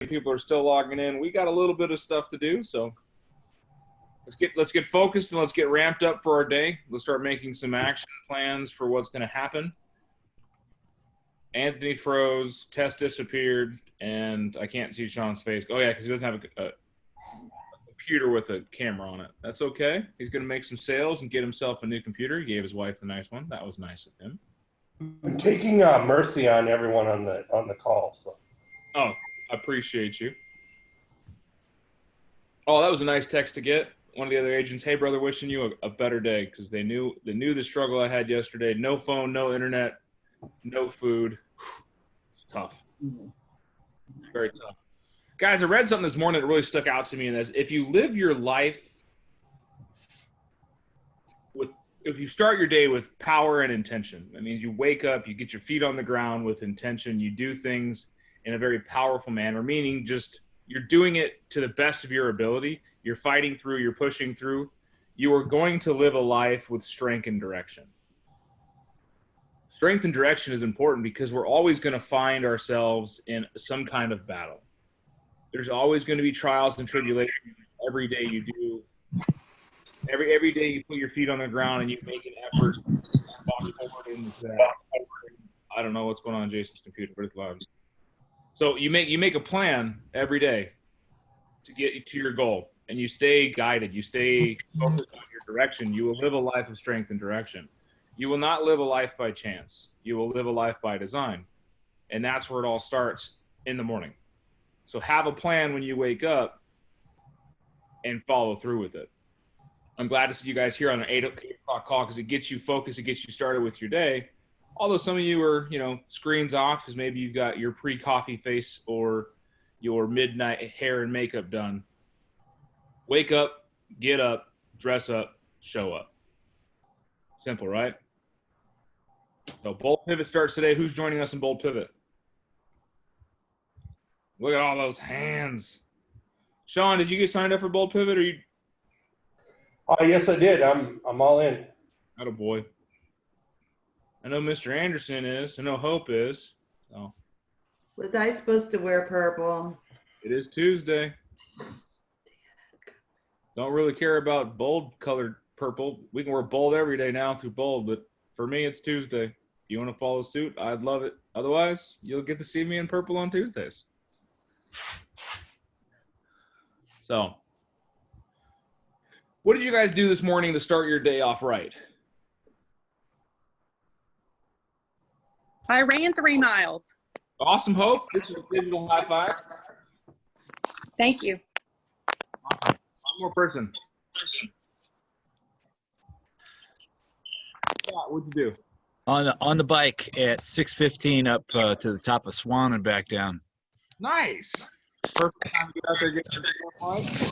People are still logging in. We got a little bit of stuff to do, so let's get focused and let's get ramped up for our day. Let's start making some action plans for what's going to happen. Anthony froze, Tess disappeared, and I can't see Sean's face. Oh yeah, because he doesn't have a computer with a camera on it. That's okay. He's going to make some sales and get himself a new computer. He gave his wife a nice one. That was nice of him. I'm taking mercy on everyone on the call. So. Oh, I appreciate you. Oh, that was a nice text to get. One of the other agents, hey brother, wishing you a better day, because they knew the struggle I had yesterday. No phone, no internet, no food. Tough. Very tough. Guys, I read something this morning that really stuck out to me, and that's if you live your life if you start your day with power and intention, that means you wake up, you get your feet on the ground with intention, you do things in a very powerful manner, meaning just you're doing it to the best of your ability, you're fighting through, you're pushing through, you are going to live a life with strength and direction. Strength and direction is important because we're always going to find ourselves in some kind of battle. There's always going to be trials and tribulations every day you do. Every day you put your feet on the ground and you make an effort to walk forward into that. I don't know what's going on in Jason's computer, but it's loud. So you make a plan every day to get to your goal, and you stay guided. You stay focused on your direction. You will live a life of strength and direction. You will not live a life by chance. You will live a life by design, and that's where it all starts in the morning. So have a plan when you wake up and follow through with it. I'm glad to see you guys here on an 8 o'clock call because it gets you focused, it gets you started with your day. Although some of you are, screens off because maybe you've got your pre-coffee face or your midnight hair and makeup done. Wake up, get up, dress up, show up. Simple, right? So Bold Pivot starts today. Who's joining us in Bold Pivot? Look at all those hands. Sean, did you get signed up for Bold Pivot or you? Yes, I did. I'm all in. Attaboy. I know Mr. Anderson is. I know Hope is. So. Was I supposed to wear purple? It is Tuesday. Don't really care about bold colored purple. We can wear bold every day now through bold, but for me, it's Tuesday. If you want to follow suit, I'd love it. Otherwise, you'll get to see me in purple on Tuesdays. So, what did you guys do this morning to start your day off right? I ran 3 miles. Awesome, Hope. This is a digital high five. Thank you. Awesome. One more person. Yeah, what'd you do? On the bike at 6:15 up to the top of Swan and back down. Nice. Perfect time to get out there and get some light.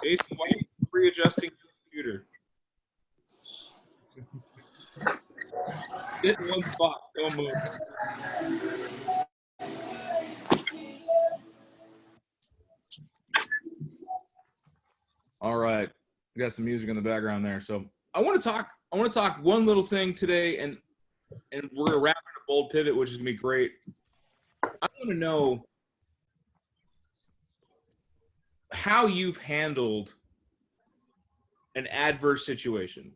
Jason, why are you readjusting your computer? Sit in one spot. Don't move. All right. We got some music in the background there. So I want to talk one little thing today, and we're gonna wrap in a Bold Pivot, which is gonna be great. I want to know how you've handled an adverse situation.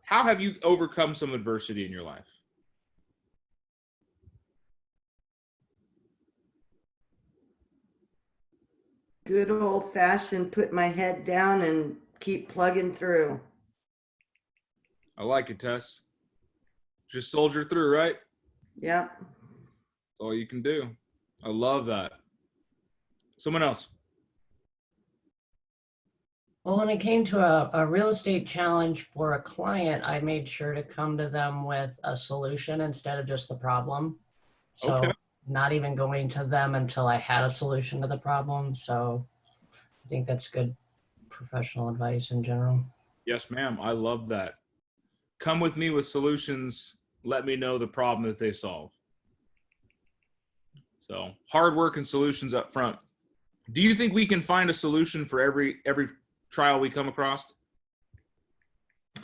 How have you overcome some adversity in your life? Good old fashioned put my head down and keep plugging through. I like it, Tess. Just soldier through, right? Yep. That's all you can do. I love that. Someone else. Well, when it came to a real estate challenge for a client, I made sure to come to them with a solution instead of just the problem. So Okay. not even going to them until I had a solution to the problem. So I think that's good professional advice in general. Yes, ma'am. I love that. Come with me with solutions. Let me know the problem that they solve. So hard work and solutions up front. Do you think we can find a solution for every trial we come across?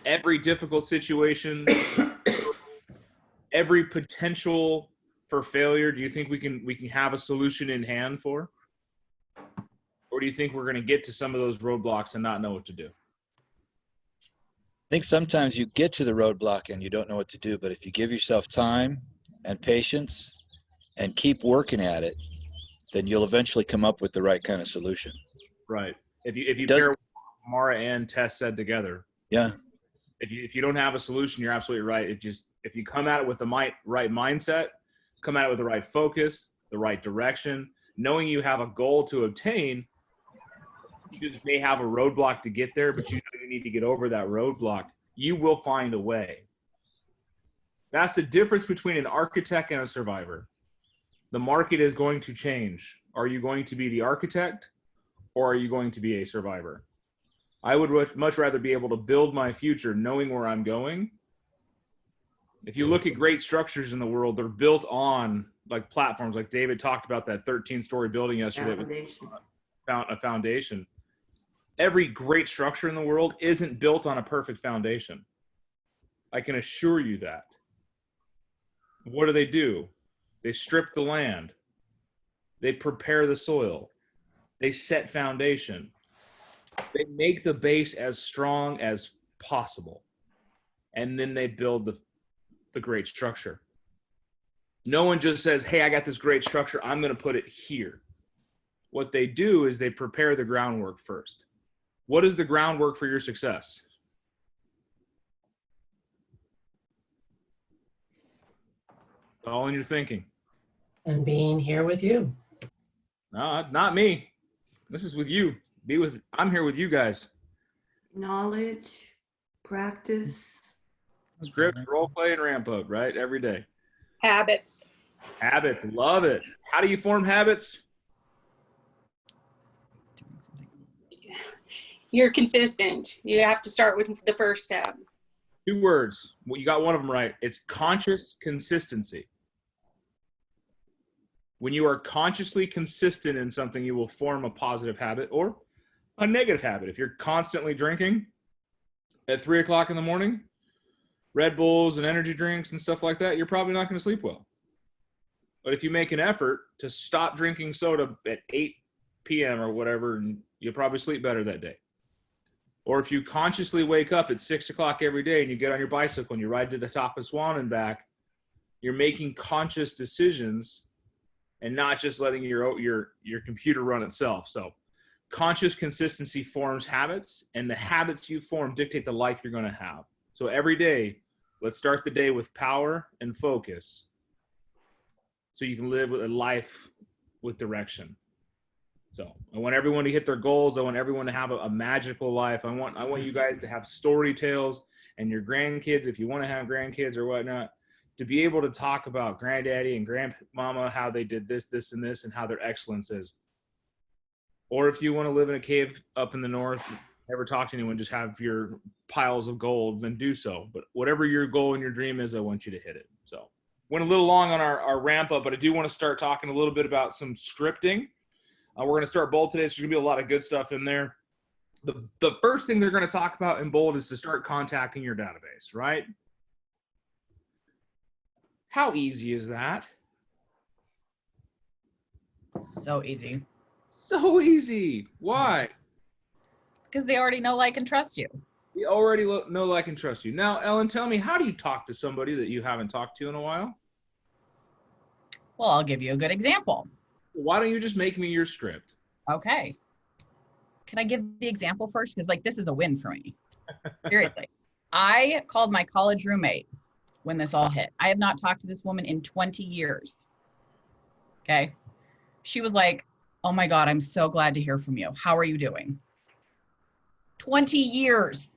Every difficult situation, every potential for failure, do you think we can have a solution in hand for? Or do you think we're going to get to some of those roadblocks and not know what to do? I think sometimes you get to the roadblock and you don't know what to do, but if you give yourself time and patience and keep working at it, then you'll eventually come up with the right kind of solution. Right. If you pair what Mara and Tess said together. Yeah. If you don't have a solution, you're absolutely right. If you come at it with the right mindset, come at it with the right focus, the right direction, knowing you have a goal to obtain, you just may have a roadblock to get there, but you know you need to get over that roadblock. You will find a way. That's the difference between an architect and a survivor. The market is going to change. Are you going to be the architect or are you going to be a survivor? I would much rather be able to build my future knowing where I'm going. If you look at great structures in the world, they're built on like platforms, like David talked about that 13-story building yesterday with a foundation. Every great structure in the world isn't built on a perfect foundation. I can assure you that. What do? They strip the land. They prepare the soil. They set foundation. They make the base as strong as possible. And then they build the great structure. No one just says, hey, I got this great structure, I'm going to put it here. What they do is they prepare the groundwork first. What is the groundwork for your success? All in your thinking. And being here with you. No, not me. This is with you. I'm here with you guys. Knowledge, practice. Script, role play, and ramp up, right? Every day. Habits. Habits, love it. How do you form habits? You're consistent. You have to start with the first step. 2 words. Well, you got one of them right. It's conscious consistency. When you are consciously consistent in something, you will form a positive habit or a negative habit. If you're constantly drinking at 3 o'clock in the morning, Red Bulls and energy drinks and stuff like that, you're probably not going to sleep well. But if you make an effort to stop drinking soda at 8 p.m. or whatever, you'll probably sleep better that day. Or if you consciously wake up at 6 o'clock every day and you get on your bicycle and you ride to the top of Swan and back, you're making conscious decisions and not just letting your computer run itself. So conscious consistency forms habits, and the habits you form dictate the life you're going to have. So every day, let's start the day with power and focus so you can live a life with direction. So I want everyone to hit their goals. I want everyone to have a magical life. I want you guys to have story tales, and your grandkids, if you want to have grandkids or whatnot, to be able to talk about granddaddy and grandmama, how they did this, this, and this, and how their excellence is. Or if you want to live in a cave up in the north, never talk to anyone, just have your piles of gold, then do so. But whatever your goal and your dream is, I want you to hit it. So went a little long on our ramp up, but I do want to start talking a little bit about some scripting. We're going to start Bold today, so there's going to be a lot of good stuff in there. The first thing they're going to talk about in Bold is to start contacting your database, right? How easy is that? So easy. So easy. Why? Because they already know, like, and trust you. We already know, like, and trust you. Now, Ellen, tell me, how do you talk to somebody that you haven't talked to in a while? Well, I'll give you a good example. Why don't you just make me your script? Okay. Can I give the example first? Because, like, this is a win for me. Seriously. I called my college roommate when this all hit. I have not talked to this woman in 20 years. Okay. She was like, oh my God, I'm so glad to hear from you. How are you doing? 20 years.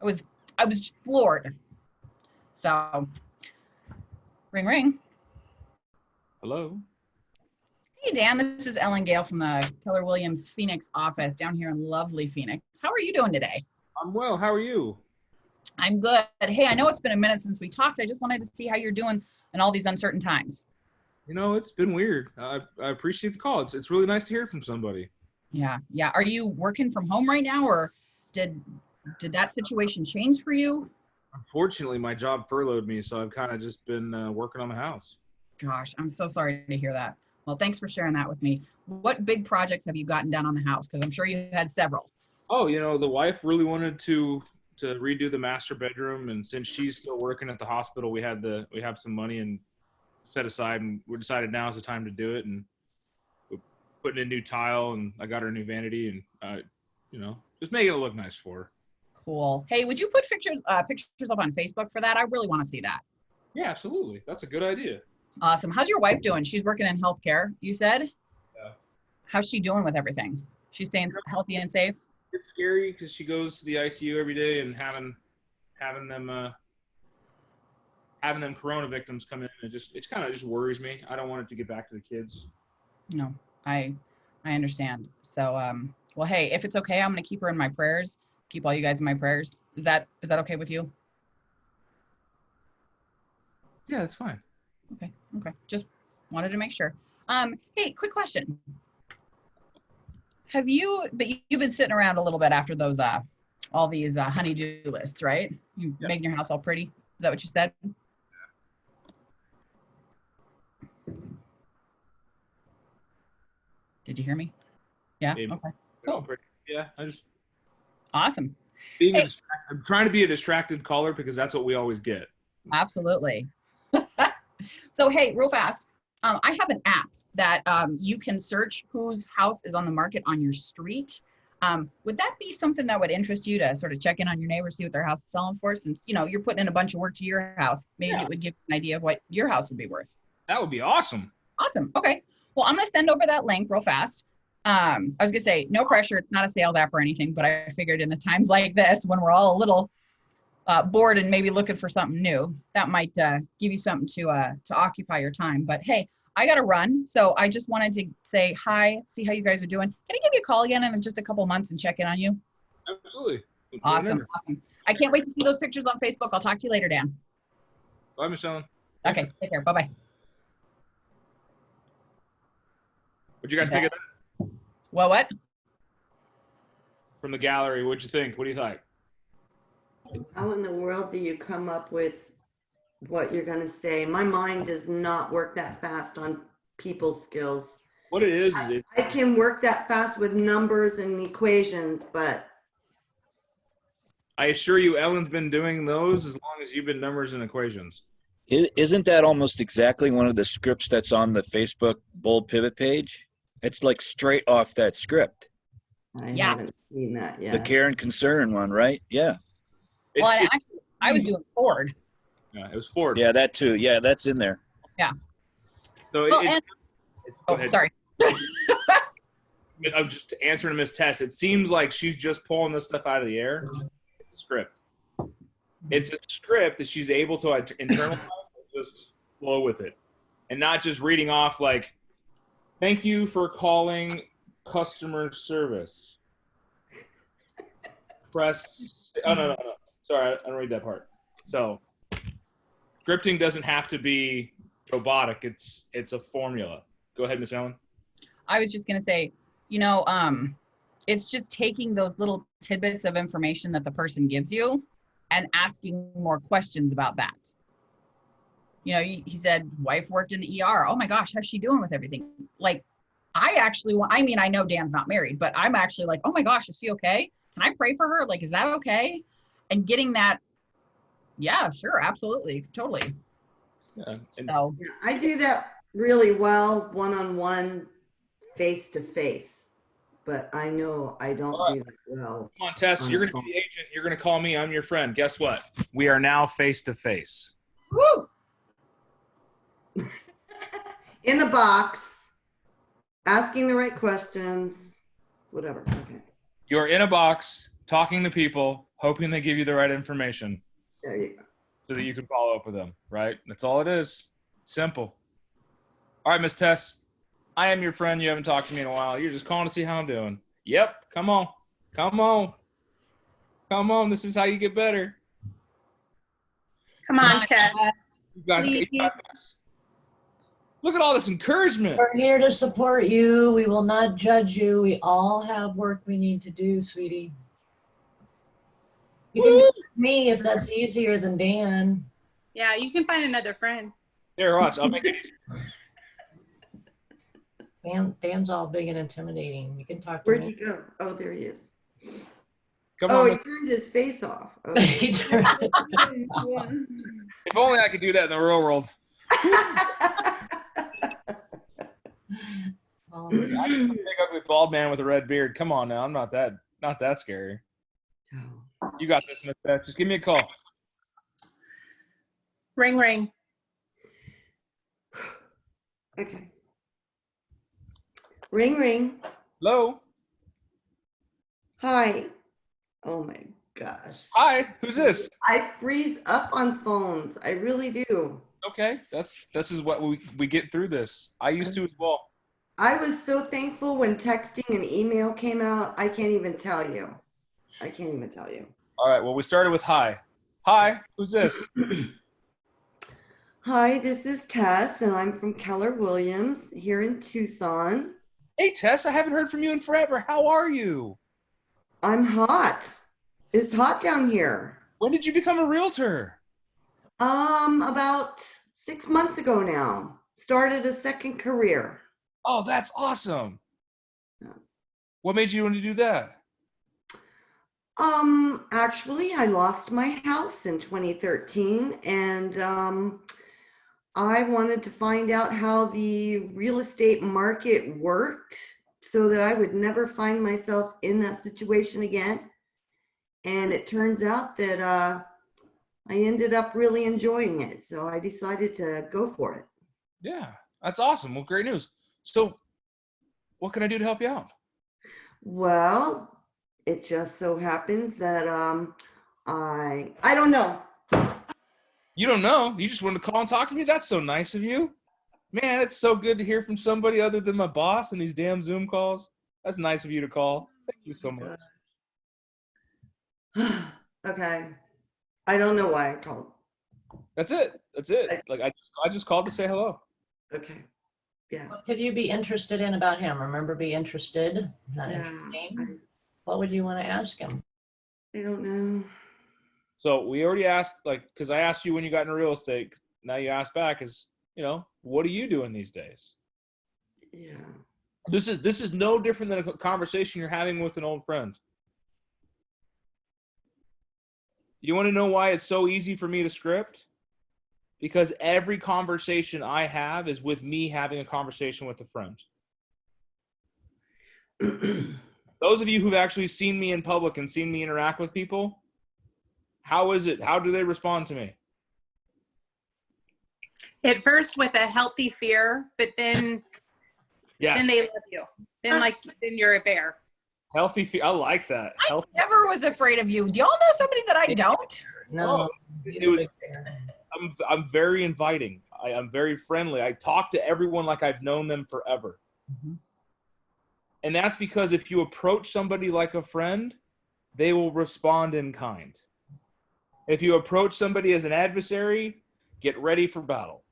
I was just floored. So, ring, ring. Hello. Hey, Dan, this is Ellen Gale from the Keller Williams Phoenix office down here in lovely Phoenix. How are you doing today? I'm well. How are you? I'm good. Hey, I know it's been a minute since we talked. I just wanted to see how you're doing in all these uncertain times. You know, it's been weird. I appreciate the call. It's really nice to hear from somebody. Yeah. Are you working from home right now, or did that situation change for you? Unfortunately, my job furloughed me, so I've kind of just been working on the house. Gosh, I'm so sorry to hear that. Well, thanks for sharing that with me. What big projects have you gotten done on the house? Because I'm sure you had several. Oh, the wife really wanted to redo the master bedroom, and since she's still working at the hospital, we have some money and set aside, and we decided now is the time to do it. And we're putting in new tile, and I got her a new vanity, and just making it look nice for her. Cool. Hey, would you put pictures up on Facebook for that? I really want to see that. Yeah, absolutely. That's a good idea. Awesome. How's your wife doing? She's working in healthcare, you said? Yeah. How's she doing with everything? She's staying healthy and safe? It's scary because she goes to the ICU every day, and having them corona victims come in, it kind of just worries me. I don't want it to get back to the kids. No, I understand. So, well, hey, if it's okay, I'm going to keep her in my prayers. Keep all you guys in my prayers. Is that okay with you? Yeah, that's fine. Okay. Just wanted to make sure. Hey, quick question. You've been sitting around a little bit after those, all these honey-do lists, right? You making your house all pretty. Is that what you said? Did you hear me? Yeah. Maybe. Okay. Cool. Yeah, Awesome. I'm trying to be a distracted caller because that's what we always get. Absolutely. So, hey, real fast. I have an app that you can search whose house is on the market on your street. Would that be something that would interest you to sort of check in on your neighbors, see what their house is selling for? Since, you're putting in a bunch of work to your house, maybe it would give you an idea of what your house would be worth. That would be awesome. Awesome. Okay. Well, I'm going to send over that link real fast. I was going to say, no pressure. It's not a sales app or anything, but I figured in the times like this, when we're all a little bored and maybe looking for something new, that might give you something to occupy your time. But hey, I got to run. So I just wanted to say hi, see how you guys are doing. Can I give you a call again in just a couple months and check in on you? Absolutely. Awesome. I can't wait to see those pictures on Facebook. I'll talk to you later, Dan. Bye, Michelle. Okay. Take care. Bye-bye. What'd you guys think of that? Well, what? From the gallery, what'd you think? What do you think? How in the world do you come up with what you're going to say? My mind does not work that fast on people skills. What it is I can work that fast with numbers and equations, but I assure you, Ellen's been doing those as long as you've been numbers and equations. Isn't that almost exactly one of the scripts that's on the Facebook Bold Pivot page? It's like straight off that script. I Yeah. haven't seen that yet. The care and concern one, right? Yeah. Well, I was doing Ford. Yeah, it was Ford. Yeah, that too. Yeah, that's in there. So Well, go ahead. sorry. I'm just answering Miss Tess. It seems like she's just pulling this stuff out of the air. It's a script. It's a script that she's able to internalize and just flow with it, and not just reading off like, "Thank you for calling customer service." Press. Oh no. Sorry, I don't read that part. So, scripting doesn't have to be robotic. It's a formula. Go ahead, Miss Ellen. I was just going to say, it's just taking those little tidbits of information that the person gives you and asking more questions about that. He said, wife worked in the ER. Oh my gosh, how's she doing with everything? Like, I know Dan's not married, but I'm actually like, oh my gosh, is she okay? Can I pray for her? Like, is that okay? And getting that, yeah, sure, absolutely, totally. Yeah. So Yeah, I do that really well, one-on-one, face-to-face, but I know I don't do that well. Come on, Tess. You're going to be the agent. You're going to call me. I'm your friend. Guess what? We are now face to face. woo! In the box, asking the right questions, whatever. Okay, You're in a box, talking to people, hoping they give you the right information there you go. so that you can follow up with them, right? That's all it is. Simple. All right, Miss Tess. I am your friend. You haven't talked to me in a while. You're just calling to see how I'm doing. Yep. Come on. Come on. Come on. This is how you get better. Come on, Ted. You got this. Look at all this encouragement. We're here to support you. We will not judge you. We all have work we need to do, sweetie. You can do me if that's easier than Dan. Yeah, you can find another friend. Here, watch. I'll make it easy. Dan's all big and intimidating. You can talk to Where'd he me. go? Oh, there he is. Come Oh, on. he turned his face off. Okay. He turned it If only I could do that in the real world. all I just a big ugly bald man with a red beard. Come on now. I'm not that scary. You got this, Miss Beth. Just give me a call. Ring, ring. Okay. Ring, ring. Hello. Hi. Oh my gosh. Hi. Who's this? I freeze up on phones. I really do. Okay. This is what we get through this. I used to as well. I was so thankful when texting and email came out. I can't even tell you. I can't even tell you. All right. Well, we started with hi. Hi. Who's this? Hi, this is Tess, and I'm from Keller Williams here in Tucson. Hey, Tess. I haven't heard from you in forever. How are you? I'm hot. It's hot down here. When did you become a realtor? About 6 months ago now. Started a second career. Oh, that's awesome. Yeah. What made you want to do that? Actually, I lost my house in 2013, and I wanted to find out how the real estate market worked so that I would never find myself in that situation again. And it turns out that I ended up really enjoying it, so I decided to go for it. Yeah, that's awesome. Well, great news. So, what can I do to help you out? Well, it just so happens that I don't know. You don't know. You just wanted to call and talk to me? That's so nice of you. Man, it's so good to hear from somebody other than my boss in these damn Zoom calls. That's nice of you to call. Thank you so much. Okay. I don't know why I called. That's it. That's it. Like I just called to say hello. Okay. Yeah. What could you be interested in about him? Remember, be interested, not Yeah. interesting. What would you want to ask him? I don't know. So we already asked, like, because I asked you when you got into real estate. Now you ask back is, what are you doing these days? Yeah. This is no different than a conversation you're having with an old friend. You want to know why it's so easy for me to script? Because every conversation I have is with me having a conversation with a friend. Those of you who've actually seen me in public and seen me interact with people, how is it? How do they respond to me? At first with a healthy fear, but then Yes. they love you. Then you're a bear. Healthy fear. I like that. I Healthy. never was afraid of you. Do y'all know somebody that I don't? No, Oh, you're it the was- big bear. I'm very inviting. I'm very friendly. I talk to everyone like I've known them forever. Mhm. And that's because if you approach somebody like a friend, they will respond in kind. If you approach somebody as an adversary, get ready for battle.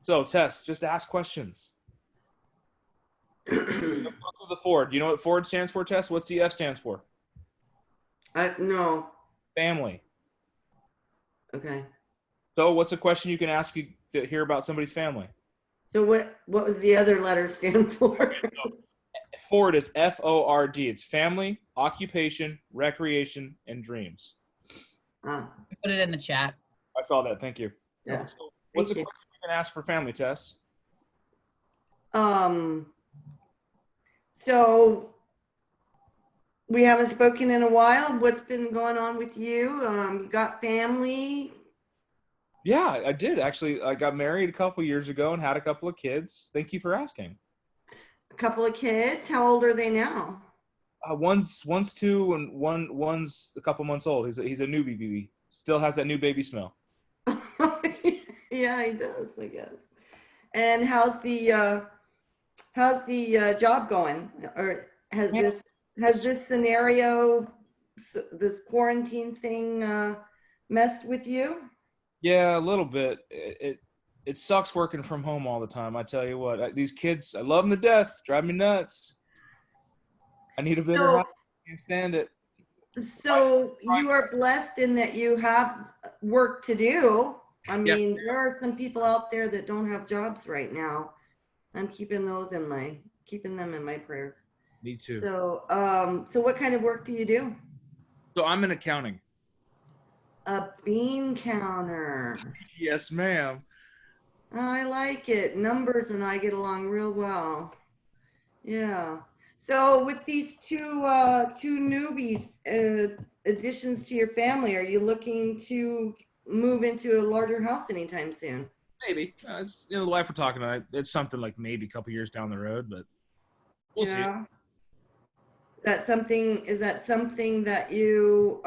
So, Tess, just ask questions. Go through the Ford. You know what Ford stands for, Tess? What's the F stands for? No. Family. Okay. So, what's a question you can ask you to hear about somebody's family? So what was the other letter stand for? Ford is F-O-R-D. It's family, occupation, recreation, and dreams. Ah, Put it in the chat. I saw that. Thank you. yeah. So what's a Thank you. question you can ask for family, Tess? So we haven't spoken in a while. What's been going on with you? You got family? Yeah, I did. Actually, I got married a couple years ago and had a couple of kids. Thank you for asking. A couple of kids? How old are they now? One's 2 and one's a couple months old. He's a newbie baby. Still has that new baby smell. Yeah, he does, I guess. And how's the job going? Or has this scenario, this quarantine thing, messed with you? Yeah, a little bit. It sucks working from home all the time. I tell you what, these kids, I love them to death. Drive me nuts. I need a bigger house. Can't stand it. So you are blessed in that you have work to do. I Yeah. mean, there are some people out there that don't have jobs right now. I'm keeping them in my prayers. Me too. So what kind of work do you do? So I'm in accounting. A bean counter. Yes, ma'am. I like it. Numbers and I get along real well. Yeah. So with these two newbies additions to your family, are you looking to move into a larger house anytime soon? Maybe. It's the wife we're talking about. It's something like maybe a couple years down the road, but we'll see. Yeah. Is that something that you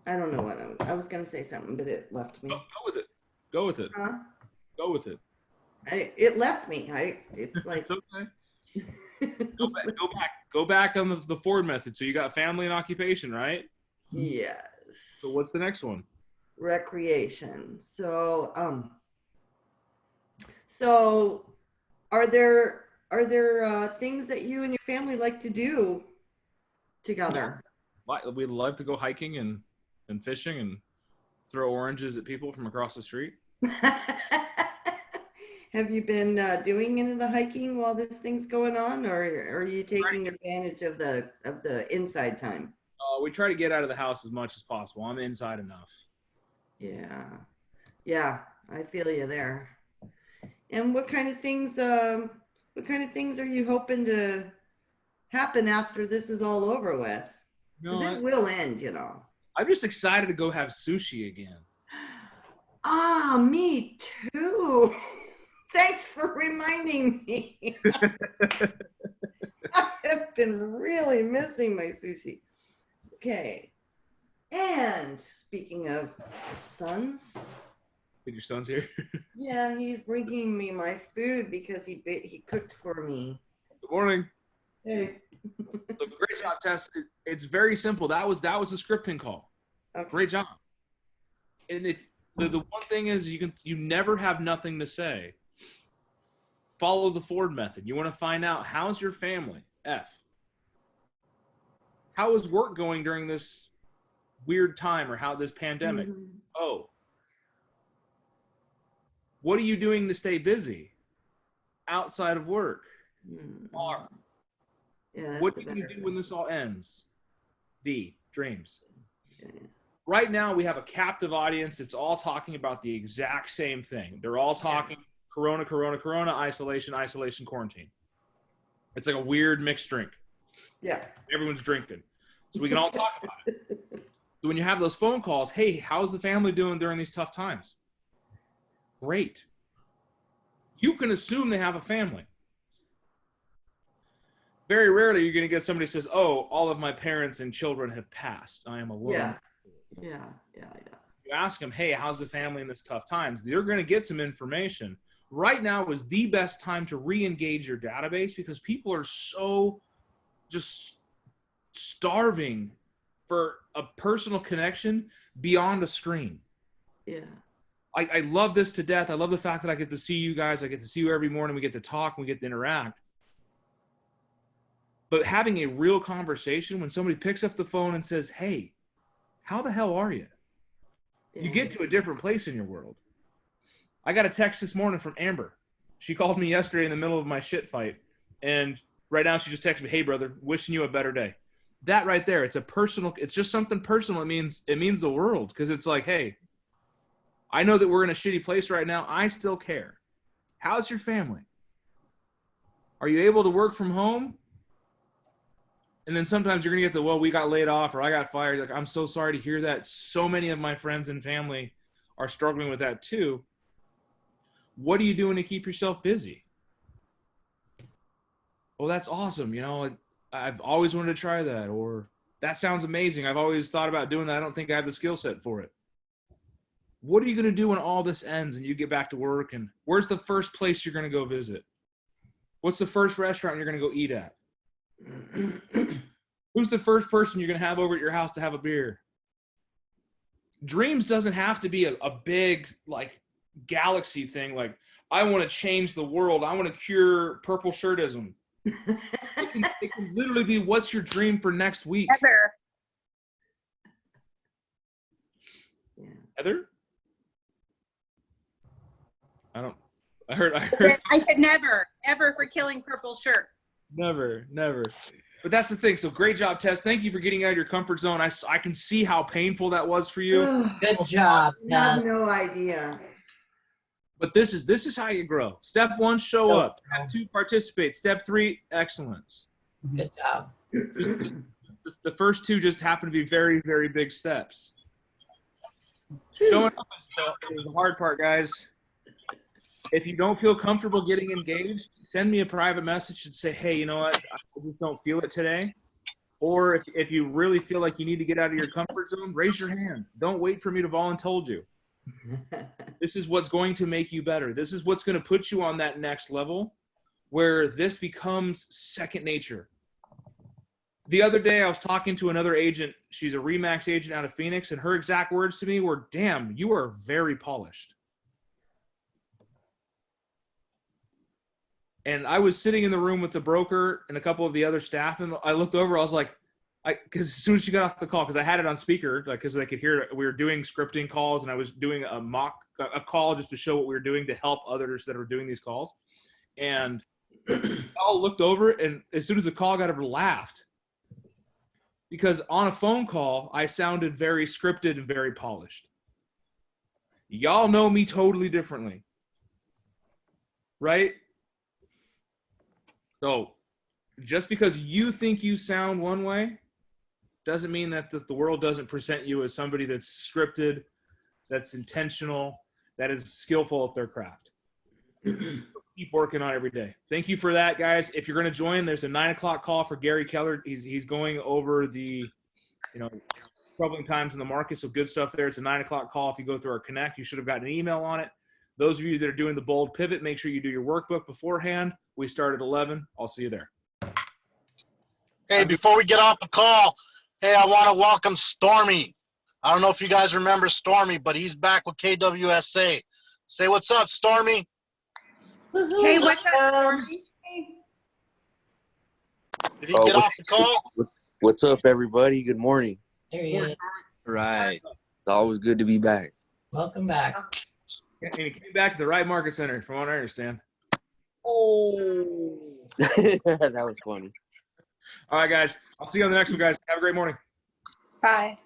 I don't know what I was gonna say something, but it left me. Go with it. Go with it. Huh? Go with it. It left me. It's like It's okay. Go back on the Ford method. So you got family and occupation, right? yes. So what's the next one? Recreation. So are there things that you and your family like to do together? We love to go hiking and fishing and throw oranges at people from across the street. Have you been doing any of the hiking while this thing's going on, or are you taking advantage of the inside time? We try to get out of the house as much as possible. I'm inside enough. Yeah, I feel you there. And what kind of things are you hoping to happen after this is all over with? No, Because it will end, I'm just excited to go have sushi again. Ah, me too. Thanks for reminding me. I have been really missing my sushi. Okay. And speaking of sons, Think your son's here? yeah, he's bringing me my food because he cooked for me. Good morning. Hey. So great job, Tess. It's very simple. That was a scripting call. Okay. Great job. And if the one thing is you never have nothing to say. Follow the Ford method. You want to find out how's your family? F. How is work going during this weird time or how this pandemic? Mhm. O. What are you doing to stay busy outside of work? Mm. R. Yeah, that's What the do you better do when this all ends? D. Dreams. one. Right now, we have a captive audience that's all talking about the exact same thing. They're all talking corona, isolation, quarantine. It's like a weird mixed drink. Yeah. Everyone's drinking. So we can all talk about it. So when you have those phone calls, hey, how's the family doing during these tough times? Great. You can assume they have a family. Very rarely you're going to get somebody who says, oh, all of my parents and children have passed. I am alone. Yeah. You ask them, hey, how's the family in this tough times? You're going to get some information. Right now is the best time to re-engage your database because people are so just starving for a personal connection beyond a screen. Yeah. I love this to death. I love the fact that I get to see you guys. I get to see you every morning. We get to talk. We get to interact. But having a real conversation when somebody picks up the phone and says, hey, how the hell are you? You get to a different place in your world. I got a text this morning from Amber. She called me yesterday in the middle of my shit fight. And right now she just texted me, hey, brother, wishing you a better day. That right there, it's just something personal. It means the world because it's like, hey, I know that we're in a shitty place right now. I still care. How's your family? Are you able to work from home? And then sometimes you're going to get well, we got laid off or I got fired. Like, I'm so sorry to hear that. So many of my friends and family are struggling with that too. What are you doing to keep yourself busy? Well, that's awesome. I've always wanted to try that. Or that sounds amazing. I've always thought about doing that. I don't think I have the skill set for it. What are you going to do when all this ends and you get back to work? And where's the first place you're going to go visit? What's the first restaurant you're going to go eat at? Who's the first person you're going to have over at your house to have a beer? Dreams doesn't have to be a big, like, galaxy thing. Like, I want to change the world. I want to cure purple shirtism. It can literally be, what's your dream for next week? Ever. Heather? I heard. I said never, ever for killing purple shirt. Never. But that's the thing. So great job, Tess. Thank you for getting out of your comfort zone. I can see how painful that was for you. Good job, I have Tess. no idea. But this is how you grow. Step 1, show Go. up. Step 2, participate. Step 3, excellence. Good job. The first 2 just happen to be very, very big steps. Showing up is the hard part, guys. If you don't feel comfortable getting engaged, send me a private message and say, hey, you know what? I just don't feel it today. Or if you really feel like you need to get out of your comfort zone, raise your hand. Don't wait for me to volunteer you. This is what's going to make you better. This is what's going to put you on that next level where this becomes second nature. The other day, I was talking to another agent. She's a RE/MAX agent out of Phoenix, and her exact words to me were, damn, you are very polished. And I was sitting in the room with the broker and a couple of the other staff, and I looked over, I was like, because as soon as she got off the call, because I had it on speaker, because I could hear it, we were doing scripting calls, and I was doing a call just to show what we were doing to help others that were doing these calls. And I all looked over, and as soon as the call got over, laughed. Because on a phone call, I sounded very scripted and very polished. Y'all know me totally differently. Right? So just because you think you sound one way doesn't mean that the world doesn't present you as somebody that's scripted, that's intentional, that is skillful at their craft. Keep working on it every day. Thank you for that, guys. If you're going to join, there's a 9 o'clock call for Gary Keller. He's going over the, troubling times in the market. So good stuff there. It's a 9 o'clock call. If you go through our Connect, you should have gotten an email on it. Those of you that are doing the bold pivot, make sure you do your workbook beforehand. We start at 11. I'll see you there. Hey, before we get off the call, hey, I want to welcome Stormy. I don't know if you guys remember Stormy, but he's back with KWSA. Say what's up, Stormy. Hey, what's up, Stormy? Did he get off the call? What's up, everybody? Good morning. There he is. Right. It's always good to be back. Welcome back. And he came back to the right market center, from what I understand. Oh. That was funny. All right, guys. I'll see you on the next one, guys. Have a great morning. Bye.